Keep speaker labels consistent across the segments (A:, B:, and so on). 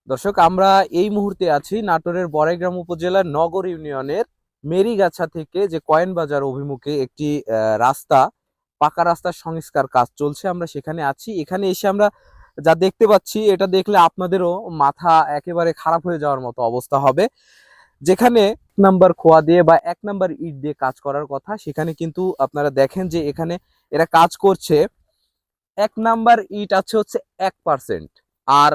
A: দর্শক, আমরা এই মুহূর্তে আছি নাটোরের বড়াইগ্রাম উপজেলার নগর ইউনিয়নের মেরিগাছা থেকে যে কয়েন বাজার অভিমুখে একটি রাস্তা, পাকা রাস্তার সংস্কার কাজ চলছে। আমরা সেখানে আছি। এখানে এসে আমরা যা দেখতে পাচ্ছি, এটা দেখলে আপনাদেরও মাথা একেবারে খারাপ হয়ে যাওয়ার মতো অবস্থা হবে। যেখানে নাম্বার খোয়া দিয়ে বা 1 নাম্বার ইট দিয়ে কাজ করার কথা, সেখানে কিন্তু আপনারা দেখেন যে এখানে এরা কাজ করছে। 1 নাম্বার ইট আছে হচ্ছে 1%, আর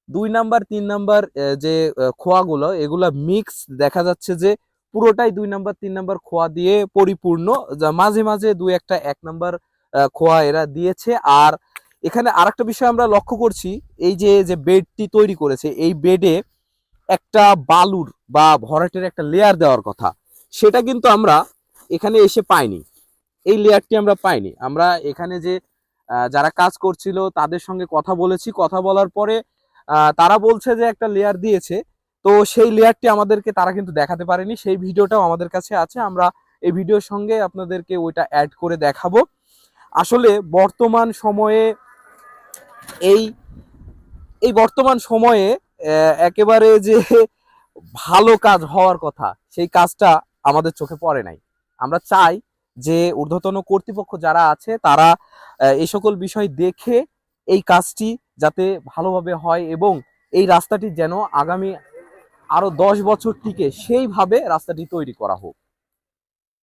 A: 2 নাম্বার 3 নাম্বার যে খোয়াগুলো, এগুলা মিক্স দেখা যাচ্ছে যে পুরোটাই 2 নাম্বার 3 নাম্বার খোয়া দিয়ে পরিপূর্ণ। মাঝে মাঝে 2 একটা 1 নাম্বার খোয়া এরা দিয়েছে। আর এখানে আরেকটা বিষয় আমরা লক্ষ্য করছি, এই যে যে বেডটি তৈরি করেছে, এই বেডে একটা বালুর বা ভরাটের একটা লেয়ার দেওয়ার কথা, সেটা কিন্তু আমরা এখানে এসে পাইনি। এই লেয়ারটি আমরা পাইনি। আমরা এখানে যে যারা কাজ করছিল তাদের সঙ্গে কথা বলেছি, কথা বলার পরে তারা বলছে যে একটা লেয়ার দিয়েছে। তো সেই লেয়ারটি আমাদেরকে তারা কিন্তু দেখাতে পারেনি। সেই ভিডিওটাও আমাদের কাছে আছে, আমরা এই ভিডিওর সঙ্গে আপনাদেরকে ওইটা অ্যাড করে দেখাবো। আসলে বর্তমান সময়ে এই এই বর্তমান সময়ে একেবারে যে ভালো কাজ হওয়ার কথা, সেই কাজটা আমাদের চোখে পড়ে নাই। আমরা চাই যে ঊর্ধ্বতন কর্তৃপক্ষ যারা আছে তারা এই সকল বিষয় দেখে এই কাজটি যাতে ভালোভাবে হয় এবং এই রাস্তাটি যেন আগামী আরো 10 বছর টিকে সেইভাবে রাস্তাটি তৈরি করা হোক।